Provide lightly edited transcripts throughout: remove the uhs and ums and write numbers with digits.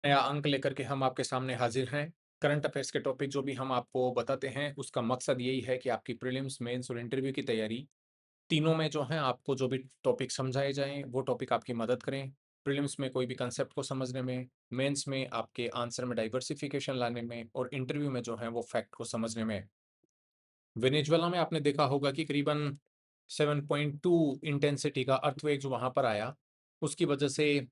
नया अंक लेकर के हम आपके सामने हाजिर हैं। करंट अफेयर्स के टॉपिक जो भी हम आपको बताते हैं, उसका मकसद यही है कि आपकी प्रीलिम्स, मेंस और इंटरव्यू की तैयारी तीनों में जो है आपको जो भी टॉपिक समझाए जाएँ, वो टॉपिक आपकी मदद करें। प्रीलिम्स में कोई भी कांसेप्ट को समझने में, मेंस में आपके आंसर में डाइवर्सिफिकेशन लाने में और इंटरव्यू में जो है वो फैक्ट को समझने में। वेनेजुएला में आपने देखा होगा कि करीबन 7.2 इंटेंसिटी का अर्थक्वेक जो वहाँ पर आया, उसकी वजह से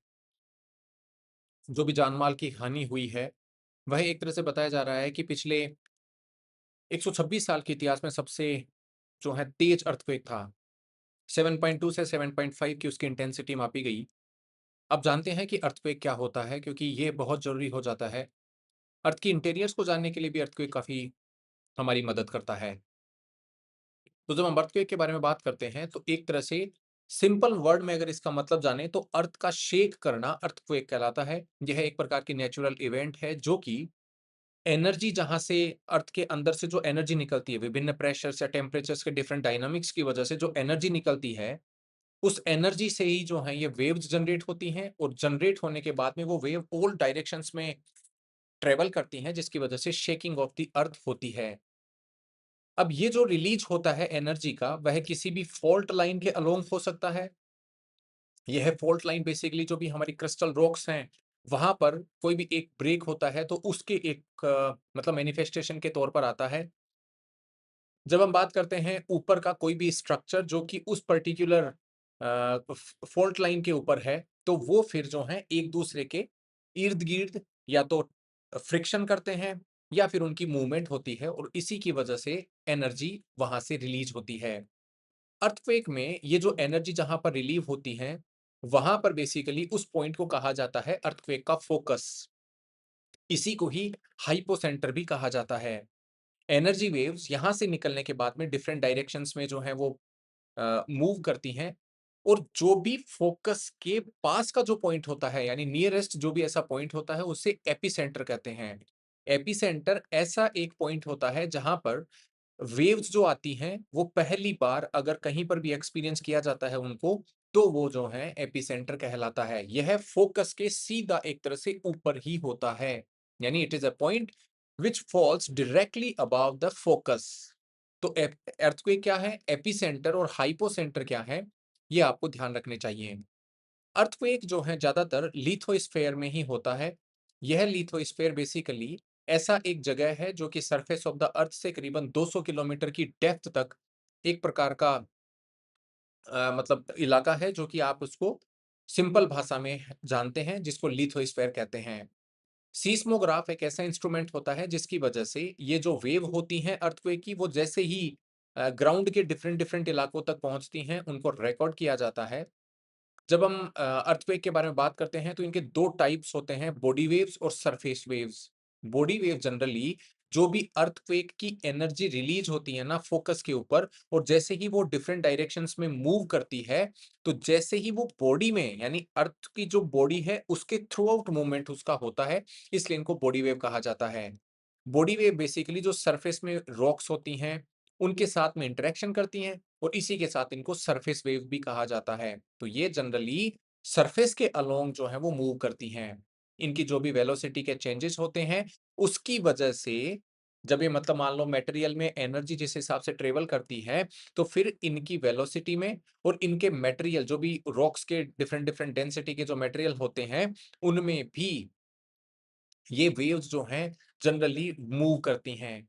जो भी जान-माल की हानि हुई है, वह एक तरह से बताया जा रहा है कि पिछले 126 साल के इतिहास में सबसे जो है तेज अर्थक्वेक था। 7.2 से 7.5 की उसकी इंटेंसिटी मापी गई। अब जानते हैं कि अर्थक्वेक क्या होता है, क्योंकि ये बहुत ज़रूरी हो जाता है। अर्थ की इंटीरियर्स को जानने के लिए भी अर्थक्वेक काफ़ी हमारी मदद करता है। तो जब हम अर्थक्वेक के बारे में बात करते हैं, तो एक तरह से सिंपल वर्ड में अगर इसका मतलब जाने, तो अर्थ का शेक करना अर्थक्वेक कहलाता है। यह एक प्रकार की नेचुरल इवेंट है जो कि एनर्जी जहाँ से अर्थ के अंदर से जो एनर्जी निकलती है, विभिन्न प्रेशर्स या टेम्परेचर्स के डिफरेंट डायनामिक्स की वजह से जो एनर्जी निकलती है, उस एनर्जी से ही जो है ये वेव्स जनरेट होती हैं और जनरेट होने के बाद में वो वेव ऑल डायरेक्शंस में ट्रैवल करती हैं, जिसकी वजह से शेकिंग ऑफ द अर्थ होती है। अब ये जो रिलीज होता है एनर्जी का, वह किसी भी फॉल्ट लाइन के अलोंग हो सकता है। यह फॉल्ट लाइन बेसिकली जो भी हमारी क्रिस्टल रॉक्स हैं, वहाँ पर कोई भी एक ब्रेक होता है, तो उसके एक मतलब मैनिफेस्टेशन के तौर पर आता है। जब हम बात करते हैं ऊपर का कोई भी स्ट्रक्चर जो कि उस पर्टिकुलर फॉल्ट लाइन के ऊपर है, तो वो फिर जो है एक दूसरे के इर्द गिर्द या तो फ्रिक्शन करते हैं या फिर उनकी मूवमेंट होती है और इसी की वजह से एनर्जी वहां से रिलीज होती है। अर्थक्वेक में ये जो एनर्जी जहां पर रिलीव होती है, वहां पर बेसिकली उस पॉइंट को कहा जाता है अर्थक्वेक का फोकस। इसी को ही हाइपोसेंटर भी कहा जाता है। एनर्जी वेव्स यहाँ से निकलने के बाद में डिफरेंट डायरेक्शंस में जो है वो मूव करती हैं और जो भी फोकस के पास का जो पॉइंट होता है, यानी नियरेस्ट जो भी ऐसा पॉइंट होता है, उसे एपिसेंटर कहते हैं। एपिसेंटर ऐसा एक पॉइंट होता है जहां पर वेव्स जो आती हैं, वो पहली बार अगर कहीं पर भी एक्सपीरियंस किया जाता है उनको, तो वो जो है एपिसेंटर कहलाता है। यह फोकस के सीधा एक तरह से ऊपर ही होता है, यानी it is a point which falls directly above the focus. तो अर्थक्वेक क्या है, एपिसेंटर और हाइपोसेंटर क्या है, ये आपको ध्यान रखने चाहिए। अर्थक्वेक जो है ज्यादातर लिथोस्फेयर में ही होता है। यह लिथोस्फेयर बेसिकली ऐसा एक जगह है जो कि सरफेस ऑफ द अर्थ से करीबन 200 किलोमीटर की डेप्थ तक एक प्रकार का मतलब इलाका है, जो कि आप उसको सिंपल भाषा में जानते हैं, जिसको लिथोस्फेयर कहते हैं। सीस्मोग्राफ एक ऐसा इंस्ट्रूमेंट होता है जिसकी वजह से ये जो वेव होती हैं अर्थक्वेक की, वो जैसे ही ग्राउंड के डिफरेंट डिफरेंट इलाकों तक पहुंचती हैं, उनको रिकॉर्ड किया जाता है। जब हम अर्थक्वेक के बारे में बात करते हैं, तो इनके 2 टाइप्स होते हैं, बॉडी वेव्स और surface waves. Body wave generally जो भी अर्थक्वेक की एनर्जी रिलीज़ होती है ना फ़ोकस के ऊपर, और जैसे ही वो डिफरेंट डायरेक्शंस में मूव करती है, तो जैसे ही वो बॉडी में, यानी अर्थ की जो बॉडी है उसके थ्रू आउट मूवमेंट उसका होता है, इसलिए इनको बॉडी वेव कहा जाता है। बॉडी वेव बेसिकली जो सरफेस में रॉक्स होती हैं, उनके साथ में इंटरेक्शन करती हैं और इसी के साथ इनको सरफेस वेव भी कहा जाता है। तो ये जनरली सरफेस के अलोंग जो है वो मूव करती हैं। इनकी जो भी वेलोसिटी के चेंजेस होते हैं, उसकी वजह से जब ये मतलब मान लो मटेरियल में एनर्जी जिस हिसाब से ट्रेवल करती है, तो फिर इनकी वेलोसिटी में और इनके मटेरियल जो भी रॉक्स के डिफरेंट डिफरेंट डेंसिटी के जो मटेरियल होते हैं, उनमें भी ये वेव्स जो हैं जनरली मूव करती हैं।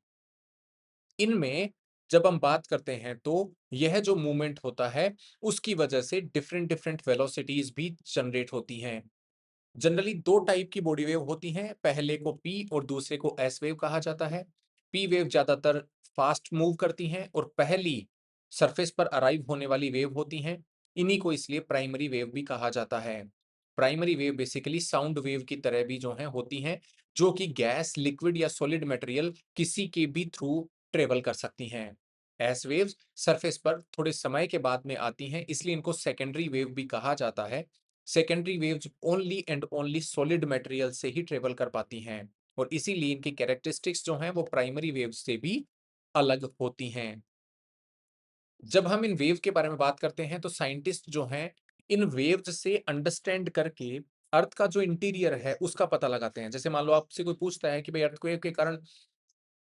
इनमें जब हम बात करते हैं, तो यह जो मूवमेंट होता है, उसकी वजह से डिफरेंट डिफरेंट वेलोसिटीज भी जनरेट होती हैं। जनरली 2 टाइप की बॉडी वेव होती हैं, पहले को पी और दूसरे को एस वेव कहा जाता है। पी वेव ज्यादातर फास्ट मूव करती हैं और पहली सरफेस पर अराइव होने वाली वेव होती हैं। इन्हीं को इसलिए प्राइमरी वेव भी कहा जाता है। Primary wave basically sound wave की तरह भी जो है होती हैं, जो कि गैस, लिक्विड या सॉलिड मटेरियल किसी के भी थ्रू ट्रेवल कर सकती हैं। एस वेव्स सरफेस पर थोड़े समय के बाद में आती हैं, इसलिए इनको सेकेंडरी वेव भी कहा जाता है। Secondary waves only and only solid material से ही ट्रेवल कर पाती हैं और इसीलिए इनकी कैरेक्टरिस्टिक्स जो हैं वो प्राइमरी वेव्स से भी अलग होती हैं। जब हम इन वेव के बारे में बात करते हैं, तो साइंटिस्ट जो हैं इन वेव्स से अंडरस्टैंड करके अर्थ का जो इंटीरियर है उसका पता लगाते हैं। जैसे मान लो आपसे कोई पूछता है कि भाई अर्थक्वेक के कारण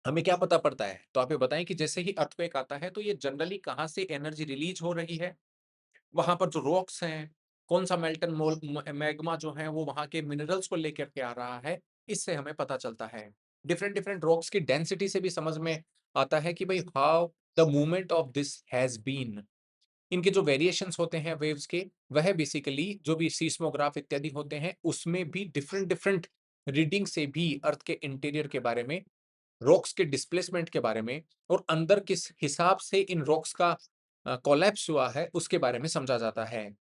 हमें क्या पता पड़ता है? तो आप ये बताएँ कि जैसे ही अर्थक्वेक आता है तो ये जनरली कहाँ से एनर्जी रिलीज़ हो रही है? वहाँ पर जो रॉक्स हैं, कौन-सा मेल्टन मोल म मैग्मा जो है वो वहाँ के मिनरल्स को लेकर के आ रहा है, इससे हमें पता चलता है। डिफरेंट रॉक्स की डेंसिटी से भी समझ में आता है कि भई how the movement of this has been. इनके जो वेरिएशंस होते हैं वेव्स के, वह बेसिकली जो भी सीस्मोग्राफ इत्यादि होते हैं, उसमें भी डिफरेंट रीडिंग से भी अर्थ के इंटीरियर के बारे में, रॉक्स के डिस्प्लेसमेंट के बारे में और अंदर किस हिसाब से इन रॉक्स का कोलैप्स हुआ है, उसके बारे में समझा जाता है।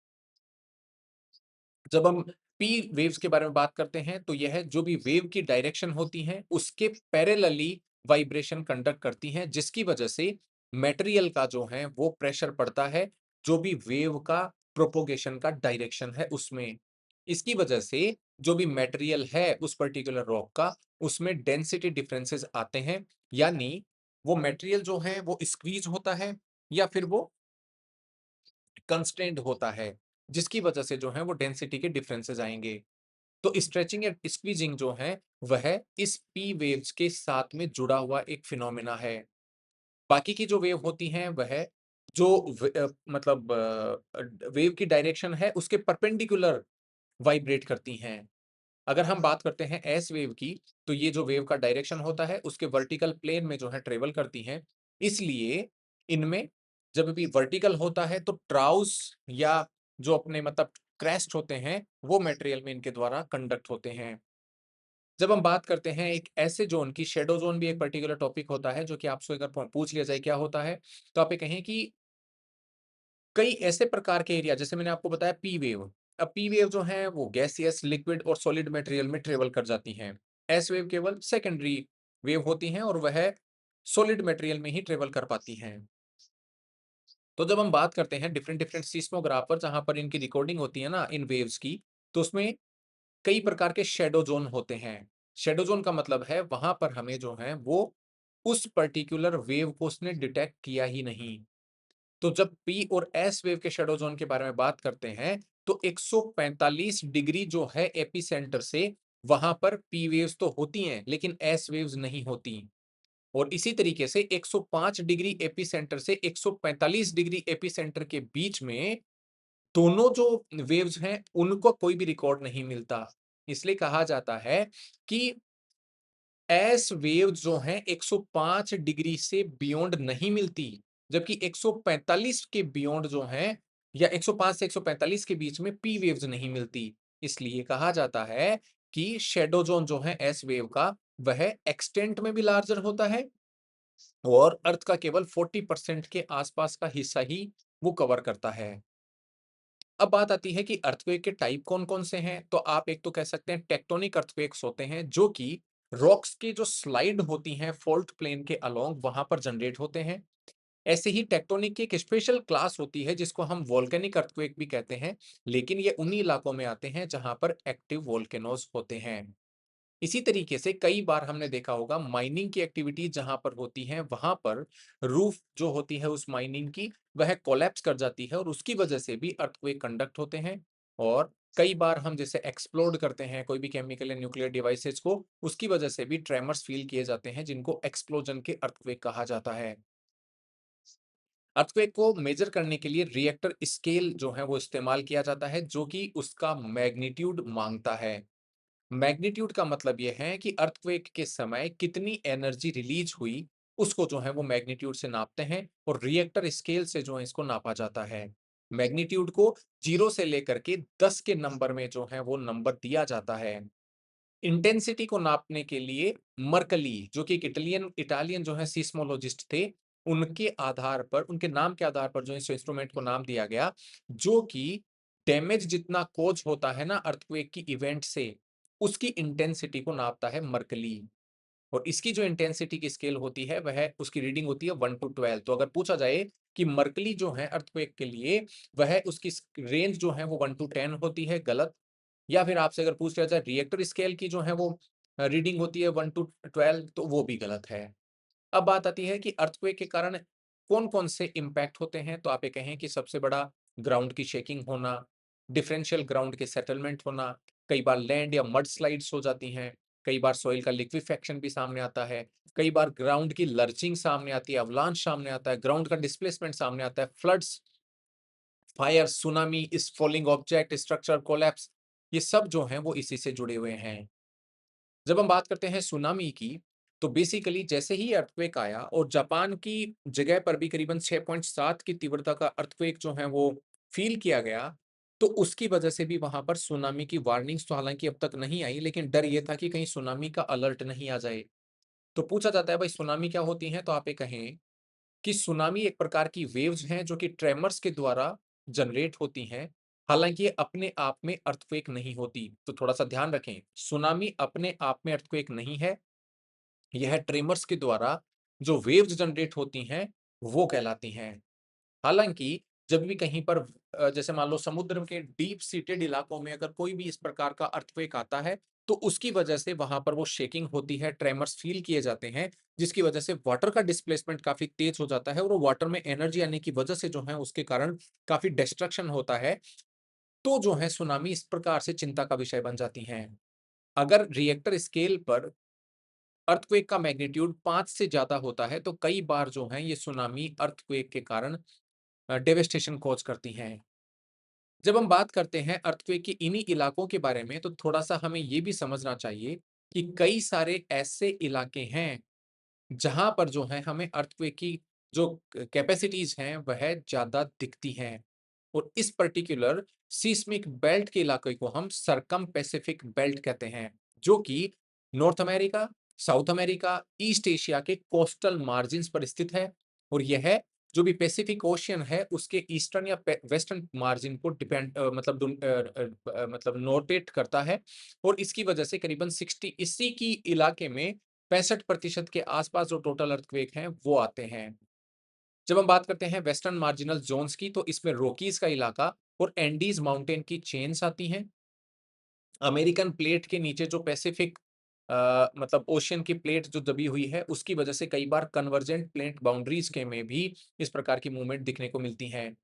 जब हम पी वेव्स के बारे में बात करते हैं, तो यह जो भी वेव की डायरेक्शन होती हैं, उसके पैरेलली वाइब्रेशन कंडक्ट करती हैं, जिसकी वजह से मटेरियल का जो है वो प्रेशर पड़ता है, जो भी वेव का प्रोपोगेशन का डायरेक्शन है उसमें। इसकी वजह से जो भी मटेरियल है उस पर्टिकुलर रॉक का, उसमें डेंसिटी डिफरेंसेस आते हैं, यानी वो मटेरियल जो है वो स्क्वीज़ होता है या फिर वो कंस्ट्रेंट होता है, जिसकी वजह से जो है वो डेंसिटी के डिफरेंसेस आएँगे। तो स्ट्रेचिंग या स्क्वीजिंग जो है, वह इस पी वेव्स के साथ में जुड़ा हुआ एक फिनोमेना है। बाकी की जो वेव होती हैं, वह जो मतलब वेव की डायरेक्शन है, उसके परपेंडिकुलर वाइब्रेट करती हैं। अगर हम बात करते हैं एस वेव की, तो ये जो वेव का डायरेक्शन होता है, उसके वर्टिकल प्लेन में जो है ट्रैवल करती हैं। इसलिए इनमें जब भी वर्टिकल होता है, तो ट्राउस या जो अपने मतलब क्रेस्ट होते हैं, वो मटेरियल में इनके द्वारा कंडक्ट होते हैं। जब हम बात करते हैं एक ऐसे ज़ोन की, शैडो ज़ोन भी एक पर्टिकुलर टॉपिक होता है, जो कि आपसे अगर पूछ लिया जाए क्या होता है, तो आप ये कहें कि कई ऐसे प्रकार के एरिया जैसे मैंने आपको बताया पी वेव। अब पी वेव जो है वो गैसियस, लिक्विड और सॉलिड मटेरियल में ट्रैवल कर जाती हैं। एस वेव केवल सेकेंडरी वेव होती हैं और वह सॉलिड मटेरियल में ही ट्रैवल कर पाती हैं। तो जब हम बात करते हैं डिफरेंट सिस्मोग्राफ जहाँ पर इनकी रिकॉर्डिंग होती है ना इन वेव्स की, तो उसमें कई प्रकार के शैडो ज़ोन होते हैं। शैडो ज़ोन का मतलब है वहाँ पर हमें जो है वो उस पर्टिकुलर वेव को उसने डिटेक्ट किया ही नहीं। तो जब पी और एस वेव के शैडो ज़ोन के बारे में बात करते हैं, तो 145 डिग्री जो है एपिसेंटर से, वहाँ पर पी वेव्स तो होती हैं, लेकिन एस वेव्स नहीं होती। और इसी तरीके से 105 डिग्री एपिसेंटर से 145 डिग्री एपिसेंटर के बीच में दोनों जो वेव्स हैं, उनको कोई भी रिकॉर्ड नहीं मिलता। इसलिए कहा जाता है कि एस वेव्स जो हैं 105 डिग्री से बियॉन्ड नहीं मिलती, जबकि 145 के बियॉन्ड जो हैं या 105 से 145 के बीच में पी वेव्स नहीं मिलती। इसलिए कहा जाता है कि शैडो ज़ोन जो है एस वेव का, वह एक्सटेंट में भी लार्जर होता है और अर्थ का केवल 40% के आसपास का हिस्सा ही वो कवर करता है। अब बात आती है कि अर्थक्वेक के टाइप कौन-कौन से हैं, तो आप एक तो कह सकते हैं टेक्टोनिक अर्थक्वेक्स होते हैं, जो कि रॉक्स की जो स्लाइड होती हैं फ़ॉल्ट प्लेन के अलोंग वहाँ पर जनरेट होते हैं। ऐसे ही टेक्टोनिक की एक स्पेशल क्लास होती है जिसको हम वोल्केनिक अर्थक्वेक भी कहते हैं, लेकिन ये उन्हीं इलाकों में आते हैं जहाँ पर एक्टिव वोल्केनोज़ होते हैं। इसी तरीके से कई बार हमने देखा होगा माइनिंग की एक्टिविटी जहाँ पर होती है, वहाँ पर रूफ जो होती है उस माइनिंग की, वह कोलैप्स कर जाती है और उसकी वजह से भी अर्थक्वेक कंडक्ट होते हैं। और कई बार हम जैसे एक्सप्लोड करते हैं कोई भी केमिकल या न्यूक्लियर डिवाइसेज़ को, उसकी वजह से भी ट्रेमर्स फ़ील किए जाते हैं, जिनको एक्सप्लोजन के अर्थक्वेक कहा जाता है। अर्थक्वेक को मेज़र करने के लिए रिएक्टर स्केल जो है वो इस्तेमाल किया जाता है, जो कि उसका मैग्नीट्यूड माँगता है। मैग्नीट्यूड का मतलब ये है कि अर्थक्वेक के समय कितनी एनर्जी रिलीज हुई, उसको जो है वो मैग्नीट्यूड से नापते हैं और रिएक्टर स्केल से जो है इसको नापा जाता है। मैग्नीट्यूड को 0 से लेकर के 10 के नंबर में जो है वो नंबर दिया जाता है। इंटेंसिटी को नापने के लिए मर्कली जो कि एक इटालियन इटालियन जो है सिस्मोलॉजिस्ट थे, उनके आधार पर उनके नाम के आधार पर जो इस इंस्ट्रूमेंट को नाम दिया गया, जो कि डैमेज जितना कॉज़ होता है ना अर्थक्वेक की इवेंट से, उसकी इंटेंसिटी को नापता है मर्कली। और इसकी जो इंटेंसिटी की स्केल होती है, वह उसकी रीडिंग होती है 1 टू 12। तो अगर पूछा जाए कि मर्कली जो है अर्थक्वेक के लिए, वह उसकी रेंज जो है वो 1 टू 10 होती है, गलत। या फिर आपसे अगर पूछ लिया जाए रिएक्टर स्केल की जो है वो रीडिंग होती है 1 टू 12, तो वो भी गलत है। अब बात आती है कि अर्थक्वेक के कारण कौन-कौन से इम्पैक्ट होते हैं, तो आप ये कहें कि सबसे बड़ा ग्राउंड की शेकिंग होना, डिफरेंशियल ग्राउंड के सेटलमेंट होना, कई बार लैंड या मड स्लाइड्स हो जाती हैं, कई बार सॉइल का लिक्विफेक्शन भी सामने आता है, कई बार ग्राउंड की लर्चिंग सामने आती है, अवलांच सामने आता है, ग्राउंड का डिस्प्लेसमेंट सामने आता है, फ्लड्स, फायर, सुनामी, इस फॉलिंग ऑब्जेक्ट, स्ट्रक्चर कोलैप्स, ये सब जो हैं वो इसी से जुड़े हुए हैं। जब हम बात करते हैं सुनामी की, तो बेसिकली जैसे ही अर्थक्वेक आया और जापान की जगह पर भी करीबन 6.7 की तीव्रता का अर्थक्वेक जो है वो फ़ील किया गया, तो उसकी वजह से भी वहाँ पर सुनामी की वार्निंग्स तो हालाँकि अब तक नहीं आई, लेकिन डर ये था कि कहीं सुनामी का अलर्ट नहीं आ जाए। तो पूछा जाता है भाई सुनामी क्या होती हैं? तो आप ये कहें कि सुनामी एक प्रकार की वेव्स हैं जो कि ट्रेमर्स के द्वारा जनरेट होती हैं। हालाँकि ये अपने आप में अर्थक्वेक नहीं होती। तो थोड़ा-सा ध्यान रखें, सुनामी अपने आप में अर्थक्वेक नहीं है। यह ट्रेमर्स के द्वारा जो वेव्स जनरेट होती हैं, वो कहलाती हैं। हालाँकि जब भी कहीं पर जैसे मान लो समुद्र के डीप सीटेड इलाकों में अगर कोई भी इस प्रकार का अर्थक्वेक आता है, तो उसकी वजह से वहाँ पर वो शेकिंग होती है, ट्रेमर्स फ़ील किए जाते हैं, जिसकी वजह से वाटर का डिस्प्लेसमेंट काफ़ी तेज़ हो जाता है और वो वाटर में एनर्जी आने की वजह से जो है उसके कारण काफ़ी डिस्ट्रक्शन होता है। तो जो है सुनामी इस प्रकार से चिंता का विषय बन जाती हैं। अगर रिएक्टर स्केल पर अर्थक्वेक का मैग्नीट्यूड 5 से ज़्यादा होता है, तो कई बार जो है ये सुनामी अर्थक्वेक के कारण डेवास्टेशन कॉज़ करती हैं। जब हम बात करते हैं अर्थक्वेक के इन्हीं इलाकों के बारे में, तो थोड़ा-सा हमें ये भी समझना चाहिए कि कई सारे ऐसे इलाके हैं, जहाँ पर जो है हमें अर्थक्वेक की जो कैपेसिटीज़ हैं, वह ज़्यादा दिखती हैं। और इस पर्टिकुलर सिस्मिक बेल्ट के इलाके को हम सरकम पैसिफिक बेल्ट कहते हैं, जो कि north America, south America, east Asia के कोस्टल मार्जिन्स पर स्थित है और यह जो भी पैसिफिक ओशियन है, उसके ईस्टर्न या वेस्टर्न मार्जिन को मतलब नोटेट करता है और इसकी वजह से करीबन 60 इसी की इलाके में 65% के आसपास जो टोटल अर्थक्वेक हैं, वो आते हैं। जब हम बात करते हैं वेस्टर्न मार्जिनल ज़ोन्स की, तो इसमें रॉकीज़ का इलाका और एंडीज़ माउंटेन की चेन्स आती हैं। अमेरिकन प्लेट के नीचे जो पैसिफिक मतलब ओशियन की प्लेट जो दबी हुई है, उसकी वजह से कई बार कन्वर्जेंट प्लेट बाउंड्रीज़ के में भी इस प्रकार की मूवमेंट दिखने को मिलती हैं।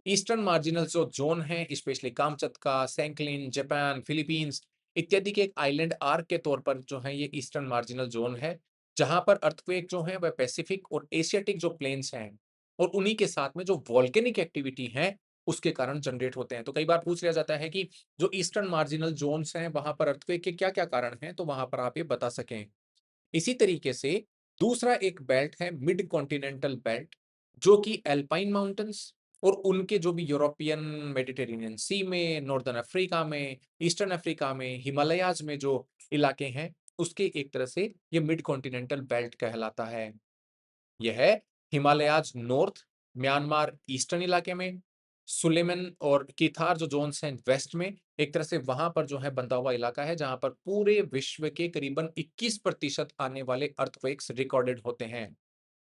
ईस्टर्न मार्जिनल जो ज़ोन है, स्पेशली कामचत्का, सैंकलिन, जापान, फिलीपींस इत्यादि के एक आइलैंड आर्क के तौर पर जो है ये ईस्टर्न मार्जिनल ज़ोन है, जहाँ पर अर्थक्वेक जो है वह पैसिफिक और एशियाटिक जो प्लेन्स हैं और उन्हीं के साथ में जो वोल्केनिक एक्टिविटी है, उसके कारण जनरेट होते हैं। तो कई बार पूछ लिया जाता है कि जो ईस्टर्न मार्जिनल ज़ोन्स हैं, वहाँ पर अर्थक्वेक के क्या-क्या कारण हैं? तो वहाँ पर आप ये बता सकें। इसी तरीके से दूसरा एक बेल्ट है मिड कॉन्टिनेंटल बेल्ट, जो कि एल्पाइन माउंटेन्स और उनके जो भी यूरोपियन मेडिटेरेनियन सी में, नॉर्दर्न अफ्रीका में, ईस्टर्न अफ्रीका में, हिमालयाज़ में जो इलाके हैं, उसके एक तरह से ये मिड कॉन्टिनेंटल बेल्ट कहलाता है। यह हिमालयाज़ नॉर्थ, म्यांमार ईस्टर्न इलाके में, सुलेमन और किथार जो ज़ोन्स हैं वेस्ट में, एक तरह से वहाँ पर जो है बंधा हुआ इलाका है, जहाँ पर पूरे विश्व के करीबन 21% आने वाले अर्थक्वेक्स रिकॉर्डेड होते हैं।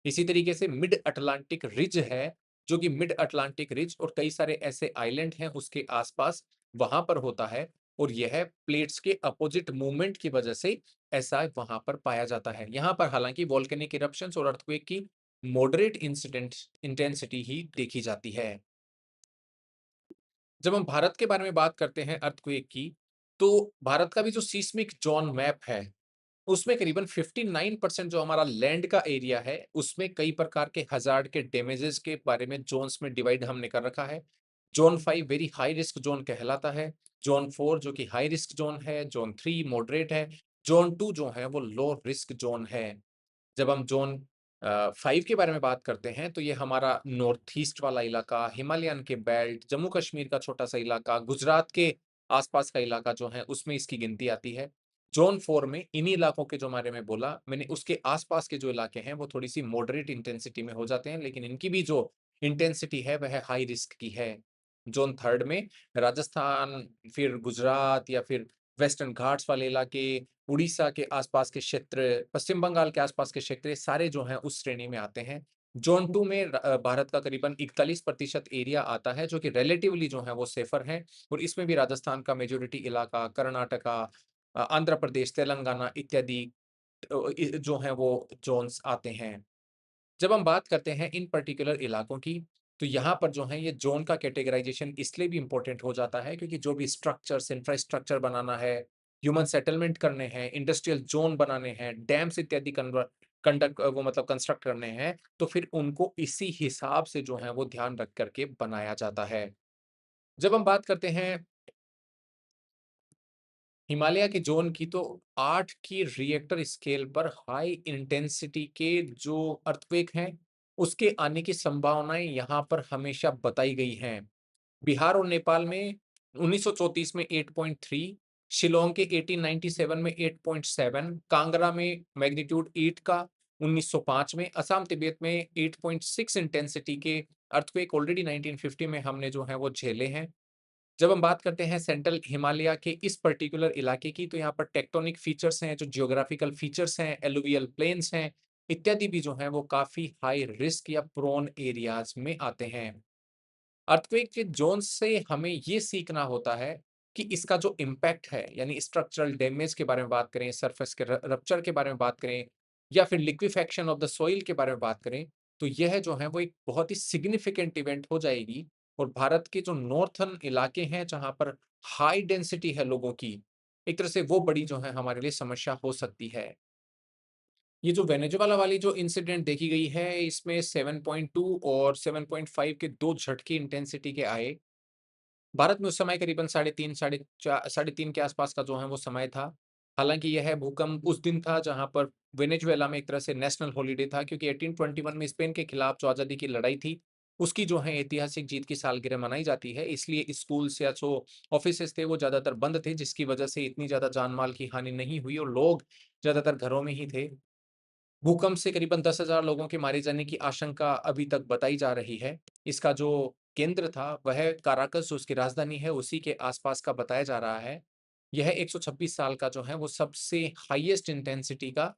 इसी तरीके से मिड अटलांटिक रिज है, जो कि मिड अटलांटिक रिज और कई सारे ऐसे आइलैंड हैं उसके आस-पास, वहाँ पर होता है और यह प्लेट्स के अपोज़िट मूवमेंट की वजह से ऐसा वहाँ पर पाया जाता है। यहाँ पर हालाँकि वोल्केनिक इरप्शंस और अर्थक्वेक की मॉडरेट इंटेंसिटी ही देखी जाती है। जब हम भारत के बारे में बात करते हैं अर्थक्वेक की, तो भारत का भी जो सीस्मिक ज़ोन मैप है, उसमें करीबन 59% जो हमारा लैंड का एरिया है, उसमें कई प्रकार के हज़ार्ड के डैमेजेस के बारे में ज़ोन्स में डिवाइड हमने कर रखा है। Zone 5 very high risk zone कहलाता है। ज़ोन 4 जो कि हाई रिस्क ज़ोन है, ज़ोन 3 मॉडरेट है, ज़ोन 2 जो है वो लो रिस्क ज़ोन है। जब हम ज़ोन 5 के बारे में बात करते हैं, तो ये हमारा नॉर्थ ईस्ट वाला इलाका, हिमालयन के बेल्ट, जम्मू-कश्मीर का छोटा-सा इलाका, गुजरात के आस-पास का इलाका जो है, उसमें इसकी गिनती आती है। ज़ोन 4 में इन्हीं इलाकों के जो बारे में बोला मैंने, उसके आस-पास के जो इलाके हैं, वो थोड़ी-सी मॉडरेट इंटेंसिटी में हो जाते हैं, लेकिन इनकी भी जो इंटेंसिटी है, वह हाई रिस्क की है। ज़ोन 3 में राजस्थान, फिर गुजरात या फिर वेस्टर्न घाट्स वाले इलाके, उड़ीसा के आसपास के क्षेत्र, पश्चिम बंगाल के आसपास के क्षेत्र, ये सारे जो हैं उस श्रेणी में आते हैं। ज़ोन 2 में भारत का करीबन 41% एरिया आता है, जो कि रिलेटिवली जो है वो सेफ़र है और इसमें भी राजस्थान का मेजॉरिटी इलाका, कर्नाटका, आंध्र प्रदेश, तेलंगाना इत्यादि जो हैं वो ज़ोन्स आते हैं। जब हम बात करते हैं इन पर्टिकुलर इलाकों की, तो यहाँ पर जो है ये ज़ोन का कैटेगराइज़ेशन इसलिए भी इम्पोर्टेंट हो जाता है क्योंकि जो भी स्ट्रक्चर्स, इंफ्रास्ट्रक्चर बनाना है, ह्यूमन सेटलमेंट करने हैं, इंडस्ट्रियल ज़ोन बनाने हैं, डैम्स इत्यादि वो मतलब कंस्ट्रक्ट करने हैं, तो फिर उनको इसी हिसाब से जो है वो ध्यान रख कर के बनाया जाता है। जब हम बात करते हैं हिमालय के ज़ोन की, तो 8 की रिएक्टर स्केल पर हाई इंटेंसिटी के जो अर्थक्वेक हैं, उसके आने की संभावनाएँ यहाँ पर हमेशा बताई गई हैं। बिहार और नेपाल में 1934 में 8.3, शिलांग के 1897 में 8.7, कांगड़ा में मैग्नीट्यूड 8 का 1905 में, असम तिब्बत में 8.6 इंटेंसिटी के अर्थक्वेक ऑलरेडी 1950 में हमने जो है वो झेले हैं। जब हम बात करते हैं सेंट्रल हिमालय के इस पर्टिकुलर इलाके की, तो यहाँ पर टेक्टोनिक फीचर्स हैं, जो जियोग्राफिकल फीचर्स हैं, एलुवियल प्लेन्स हैं, इत्यादि भी जो हैं वो काफ़ी हाई रिस्क या प्रोन एरियाज़ में आते हैं। अर्थक्वेक के ज़ोन से हमें ये सीखना होता है कि इसका जो इम्पैक्ट है, यानी स्ट्रक्चरल डैमेज के बारे में बात करें, सरफेस के र रप्चर के बारे में बात करें या फिर लिक्विफेक्शन ऑफ द सॉइल के बारे में बात करें, तो यह जो है वो एक बहुत ही सिग्निफिकेंट इवेंट हो जाएगी और भारत के जो नॉर्थर्न इलाके हैं, जहाँ पर हाई डेंसिटी है लोगों की, एक तरह से वो बड़ी जो है हमारे लिए समस्या हो सकती है। ये जो वेनेजुएला वाली जो इंसिडेंट देखी गई है, इसमें 7.2 और 7.5 के 2 झटके इंटेंसिटी के आए। भारत में उस समय करीबन साढ़े 3 के आसपास का जो है वो समय था। हालाँकि यह भूकंप उस दिन था जहाँ पर वेनेजुएला में एक तरह से नेशनल हॉलिडे था, क्योंकि 1821 में स्पेन के खिलाफ जो आज़ादी की लड़ाई थी, उसकी जो है ऐतिहासिक जीत की सालगिरह मनाई जाती है। इसलिए स्कूल्स या जो ऑफ़िसेज़ थे वो ज़्यादातर बंद थे, जिसकी वजह से इतनी ज़्यादा जान-माल की हानि नहीं हुई और लोग ज़्यादातर घरों में ही थे। भूकंप से करीबन 10,000 लोगों के मारे जाने की आशंका अभी तक बताई जा रही है। इसका जो केंद्र था, वह काराकस जो उसकी राजधानी है, उसी के आसपास का बताया जा रहा है। यह 126 साल का जो है, वो सबसे हाईएस्ट इंटेंसिटी का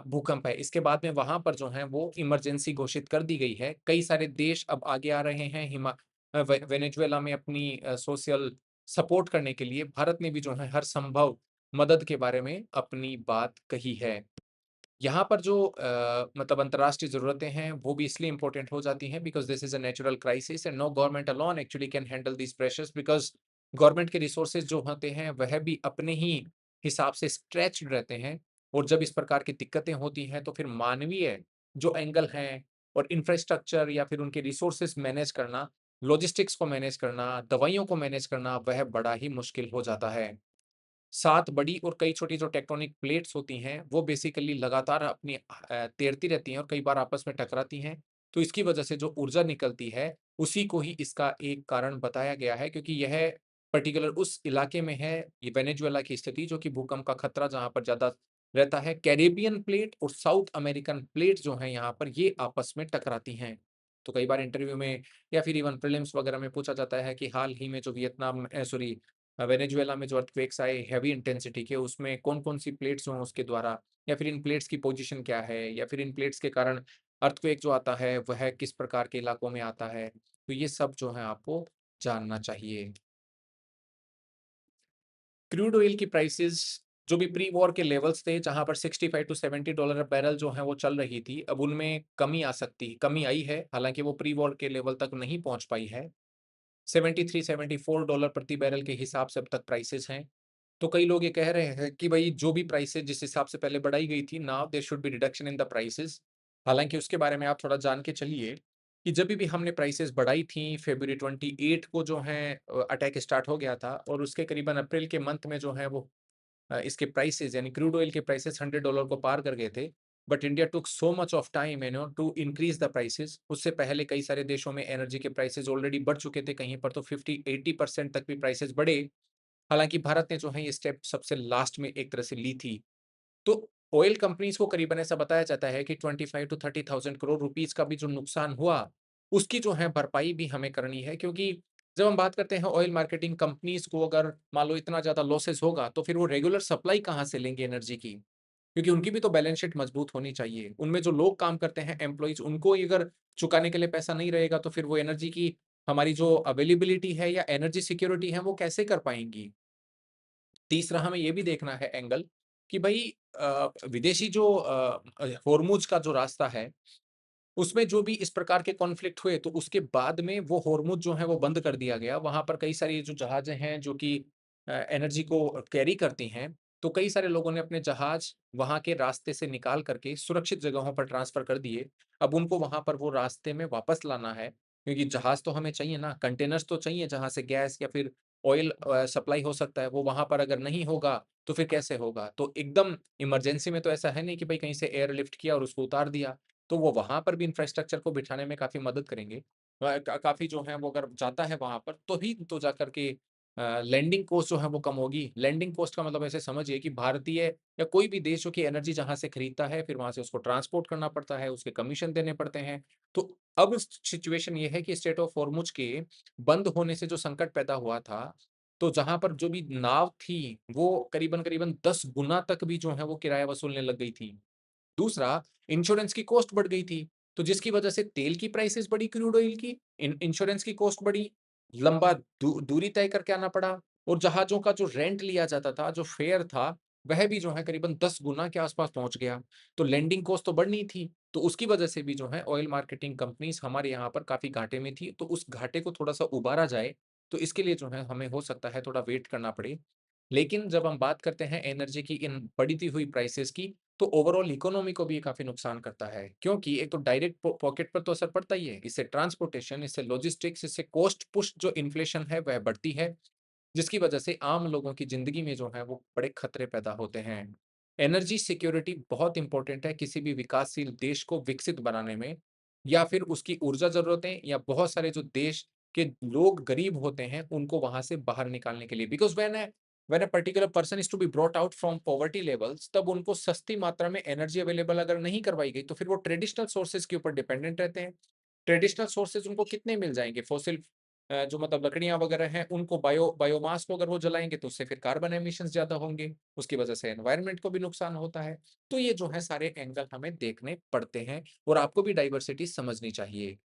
भूकंप है। इसके बाद में वहाँ पर जो है, वो इमरजेंसी घोषित कर दी गई है। कई सारे देश अब आगे आ रहे हैं वेनेजुएला में अपनी सोशल सपोर्ट करने के लिए। भारत ने भी जो है, हर संभव मदद के बारे में अपनी बात कही है। यहाँ पर जो मतलब अंतर्राष्ट्रीय ज़रूरतें हैं, वो भी इसलिए इम्पोर्टेंट हो जाती हैं because this is a natural crisis and no government alone actually can handle these pressures, because government के रिसोर्सेज़ जो होते हैं, वह भी अपने ही हिसाब से स्ट्रेच्ड रहते हैं और जब इस प्रकार की दिक्कतें होती हैं, तो फिर मानवीय जो एंगल हैं और इंफ्रास्ट्रक्चर या फिर उनके रिसोर्सेज़ मैनेज करना, लॉजिस्टिक्स को मैनेज करना, दवाइयों को मैनेज करना, वह बड़ा ही मुश्किल हो जाता है। 7 बड़ी और कई छोटी जो टेक्टोनिक प्लेट्स होती हैं, वो बेसिकली लगातार अपनी तैरती रहती हैं और कई बार आपस में टकराती हैं। तो इसकी वजह से जो ऊर्जा निकलती है, उसी को ही इसका एक कारण बताया गया है, क्योंकि यह पर्टिकुलर उस इलाके में है, ये वेनेजुएला की स्थिति, जो कि भूकंप का खतरा जहाँ पर ज़्यादा रहता है। कैरिबियन प्लेट और साउथ अमेरिकन प्लेट जो हैं यहाँ पर, ये आपस में टकराती हैं। तो कई बार इंटरव्यू में या फिर इवन प्रीलिम्स वगैरह में पूछा जाता है कि हाल ही में जो वेनेजुएला में जो अर्थक्वेक्स आए हेवी इंटेंसिटी के, उसमें कौन-कौन सी प्लेट्स हुआ उसके द्वारा, या फिर इन प्लेट्स की पोजीशन क्या है, या फिर इन प्लेट्स के कारण अर्थक्वेक जो आता है वह किस प्रकार के इलाकों में आता है। तो ये सब जो है आपको जानना चाहिए। क्रूड ऑयल की प्राइसेज़ जो भी प्री वॉर के लेवल्स थे, जहाँ पर 65 टू $70 बैरल जो है वो चल रही थी, अब उनमें कमी आई है, हालाँकि वो प्री वॉर के लेवल तक नहीं पहुँच पाई है। 73-74 डॉलर प्रति बैरल के हिसाब से अब तक प्राइसेज़ हैं। तो कई लोग ये कह रहे हैं कि भई जो भी प्राइसेज़ जिस हिसाब से पहले बढ़ाई गई थी, now there should be reduction in the prices. हालाँकि उसके बारे में आप थोड़ा जान के चलिए कि जभी भी हमने प्राइसेज़ बढ़ाई थी, फ़रवरी 28 को जो है अटैक स्टार्ट हो गया था और उसके करीबन अप्रैल के मंथ में जो है वो इसके प्राइसेज़ यानी क्रूड ऑयल के प्राइसेज़ $100 को पार कर गए थे। But India took so much of time to increase the prices. उससे पहले कई सारे देशों में एनर्जी के प्राइसेज़ ऑलरेडी बढ़ चुके थे, कहीं पर तो 50-80% तक भी प्राइसेज़ बढ़े। हालाँकि भारत ने जो है ये स्टेप सबसे लास्ट में एक तरह से ली थी। तो ऑयल कंपनीज़ को करीबन ऐसा बताया जाता है कि 25 टू 30,000 करोड़ रुपीज़ का भी जो नुकसान हुआ, उसकी जो है भरपाई भी हमें करनी है, क्योंकि जब हम बात करते हैं ऑयल मार्केटिंग कंपनीज़ को, अगर मान लो इतना ज़्यादा लॉसेस होगा, तो फिर वो रेगुलर सप्लाई कहाँ से लेंगे एनर्जी की? क्योंकि उनकी भी तो बैलेंस शीट मजबूत होनी चाहिए। उनमें जो लोग काम करते हैं एम्प्लॉइज़, उनको ही अगर चुकाने के लिए पैसा नहीं रहेगा, तो फिर वो एनर्जी की हमारी जो अवेलेबिलिटी है या एनर्जी सिक्योरिटी है, वो कैसे कर पाएँगी? तीसरा हमें ये भी देखना है एंगल कि भई विदेशी जो होर्मुज़ का जो रास्ता है, उसमें जो भी इस प्रकार के कॉन्फ्लिक्ट हुए, तो उसके बाद में वो होर्मुज़ जो है वो बंद कर दिया गया। वहाँ पर कई सारी जो जहाज़ें हैं जो कि एनर्जी को कैरी करती हैं, तो कई सारे लोगों ने अपने जहाज़ वहाँ के रास्ते से निकाल कर के सुरक्षित जगहों पर ट्रांसफ़र कर दिए। अब उनको वहाँ पर वो रास्ते में वापस लाना है, क्योंकि जहाज़ तो हमें चाहिए ना, कंटेनर्स तो चाहिए जहाँ से गैस या फिर ऑयल सप्लाई हो सकता है, वो वहाँ पर अगर नहीं होगा, तो फिर कैसे होगा? तो एकदम इमरजेंसी में तो ऐसा है नहीं कि भई कहीं से एयरलिफ्ट किया और उसको उतार दिया। तो वो वहाँ पर भी इंफ्रास्ट्रक्चर को बिठाने में काफ़ी मदद करेंगे। काफ़ी जो है वो अगर जाता है वहाँ पर तो ही तो जाकर के लैंडिंग कॉस्ट जो है वो कम होगी। लैंडिंग कॉस्ट का मतलब ऐसे समझिए कि भारतीय या कोई भी देश जो कि एनर्जी जहाँ से खरीदता है, फिर वहाँ से उसको ट्रांसपोर्ट करना पड़ता है, उसके कमीशन देने पड़ते हैं। तो अब सिचुएशन ये है कि स्ट्रेट ऑफ हॉर्मुज़ के बंद होने से जो संकट पैदा हुआ था, तो जहाँ पर जो भी नाव थी, वो करीबन-करीबन 10 गुना तक भी जो है वो किराया वसूलने लग गई थी। दूसरा, इंश्योरेंस की कॉस्ट बढ़ गई थी, तो जिसकी वजह से तेल की प्राइसेज़ बढ़ी क्रूड ऑयल की, इंश्योरेंस की कॉस्ट बढ़ी, लंबा दूरी तय करके आना पड़ा और जहाज़ों का जो रेंट लिया जाता था, जो फेयर था, वह भी जो है करीबन 10 गुना के आस-पास पहुँच गया। तो लैंडिंग कॉस्ट तो बढ़नी थी, तो उसकी वजह से भी जो है ऑयल मार्केटिंग कंपनीज़ हमारे यहाँ पर काफ़ी घाटे में थी, तो उस घाटे को थोड़ा-सा उबारा जाए, तो इसके लिए जो है हमें हो सकता है थोड़ा वेट करना पड़े। लेकिन जब हम बात करते हैं एनर्जी की इन बढ़ती हुई प्राइसेज़ की, तो ओवरऑल इकोनॉमी को भी ये काफ़ी नुकसान करता है। क्योंकि एक तो डायरेक्ट पॉकेट पर तो असर पड़ता ही है। इससे ट्रांसपोर्टेशन, इससे लॉजिस्टिक्स, इससे कॉस्ट पुश जो इन्फ्लेशन है वह बढ़ती है, जिसकी वजह से आम लोगों की ज़िंदगी में जो है वो बड़े खतरे पैदा होते हैं। एनर्जी सिक्योरिटी बहुत इम्पोर्टेंट है किसी भी विकासशील देश को विकसित बनाने में या फिर उसकी ऊर्जा ज़रूरतें या बहुत सारे जो देश के लोग गरीब होते हैं, उनको वहाँ से बाहर निकालने के लिए। Because when a particular person is to be brought out from poverty levels तब उनको सस्ती मात्रा में एनर्जी अवेलेबल अगर नहीं करवाई गई, तो फिर वो ट्रेडिशनल सोर्सेज़ के ऊपर डिपेंडेंट रहते हैं। ट्रेडिशनल सोर्सेज़ उनको कितने मिल जाएँगे? फ़ॉसिल जो मतलब लकड़ियाँ वगैरह हैं, उनको बायोमास को अगर वो जलाएँगे, तो उससे फिर कार्बन एमिशंस ज़्यादा होंगे, उसकी वजह से एनवायरनमेंट को भी नुकसान होता है। तो ये जो है सारे एंगल हमें देखने पड़ते हैं और आपको भी डाइवर्सिटी समझनी चाहिए।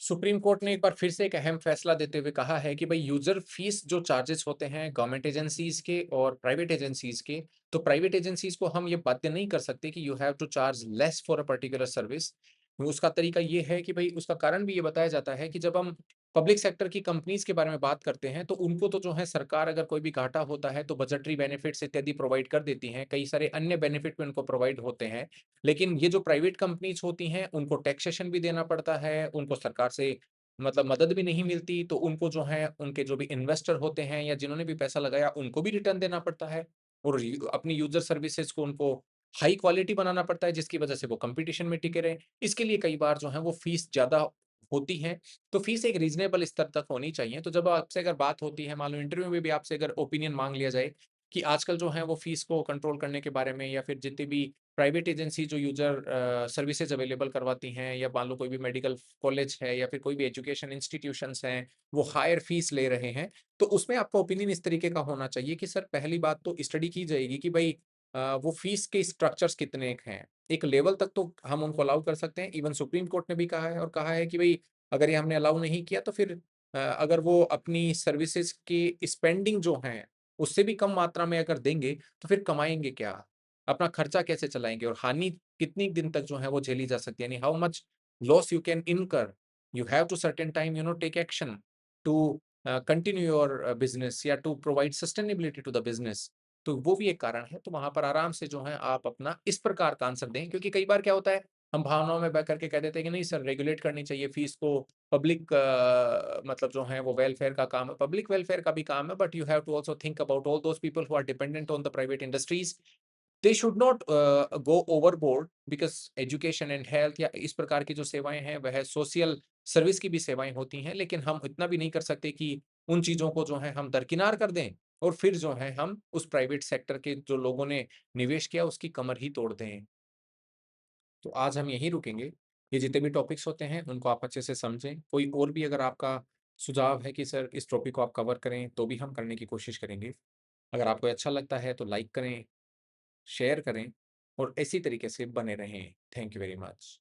सुप्रीम कोर्ट ने एक बार फिर से एक अहम फैसला देते हुए कहा है कि भई यूज़र फीस जो चार्जेस होते हैं गवर्नमेंट एजेंसीज़ के और प्राइवेट एजेंसीज़ के, तो प्राइवेट एजेंसीज़ को हम ये बाध्य नहीं कर सकते कि you have to charge less for a particular service. उसका तरीका ये है कि भई उसका कारण भी ये बताया जाता है कि जब हम पब्लिक सेक्टर की कंपनीज़ के बारे में बात करते हैं, तो उनको तो जो है सरकार अगर कोई भी घाटा होता है, तो बजटरी बेनिफिट्स इत्यादि प्रोवाइड कर देती हैं। कई सारे अन्य बेनिफिट भी उनको प्रोवाइड होते हैं। लेकिन ये जो प्राइवेट कंपनीज़ होती हैं, उनको टैक्सेशन भी देना पड़ता है, उनको सरकार से मतलब मदद भी नहीं मिलती, तो उनको जो है उनके जो भी इन्वेस्टर होते हैं या जिन्होंने भी पैसा लगाया, उनको भी रिटर्न देना पड़ता है और अपनी यूज़र सर्विसेज़ को उनको हाई क्वालिटी बनाना पड़ता है, जिसकी वजह से वो कॉम्पिटिशन में टिके रहें। इसके लिए कई बार जो है वो फीस ज़्यादा होती है, तो फीस एक रीज़नेबल स्तर तक होनी चाहिए। तो जब आपसे अगर बात होती है, मान लो इंटरव्यू में भी आपसे अगर ओपिनियन माँग लिया जाए कि आजकल जो है वो फीस को कंट्रोल करने के बारे में या फिर जितनी भी प्राइवेट एजेंसी जो यूज़र सर्विसेज़ अवेलेबल करवाती हैं या मान लो कोई भी मेडिकल कॉलेज है या फिर कोई भी एजुकेशन इंस्टीट्यूशंस हैं, वो हायर फीस ले रहे हैं, तो उसमें आपका ओपिनियन इस तरीके का होना चाहिए कि सर पहली बात तो स्टडी की जाएगी कि भई वो फीस के स्ट्रक्चर्स कितने एक हैं। एक लेवल तक तो हम उनको अलाउ कर सकते हैं, इवन सुप्रीम कोर्ट ने भी कहा है और कहा है कि भई अगर ये हमने अलाउ नहीं किया तो फिर अगर वो अपनी सर्विसेज़ की स्पेंडिंग जो हैं, उससे भी कम मात्रा में अगर देंगे, तो फिर कमाएँगे क्या? अपना खर्चा कैसे चलाएँगे और हानि कितनी दिन तक जो है वो झेली जा सकती है? यानी how much loss you can incur, you have to certain time take action to continue your business या to provide sustainability to the business. तो वो भी एक कारण है, तो वहाँ पर आराम से जो है आप अपना इस प्रकार का आंसर दें क्योंकि कई बार क्या होता है, हम भावनाओं में बह करके कह देते हैं कि नहीं सर रेगुलेट करनी चाहिए फीस को, पब्लिक मतलब जो है वो वेलफेयर का काम है, पब्लिक वेलफेयर का भी काम है but you have to also think about all those people who are dependent on the private industries. They should not go overboard because education and health या इस प्रकार की जो सेवाएँ हैं, वह सोशल सर्विस की भी सेवाएँ होती हैं, लेकिन हम इतना भी नहीं कर सकते कि उन चीज़ों को जो है हम दरकिनार कर दें और फिर जो है हम उस प्राइवेट सेक्टर के जो लोगों ने निवेश किया, उसकी कमर ही तोड़ दें। तो आज हम यहीं रुकेंगे। ये जितने भी टॉपिक्स होते हैं, उनको आप अच्छे से समझें। कोई और भी अगर आपका सुझाव है कि सर इस टॉपिक को आप कवर करें, तो भी हम करने की कोशिश करेंगे। अगर आपको अच्छा लगता है तो लाइक करें, शेयर करें और इसी तरीके से बने रहें। Thank you very much.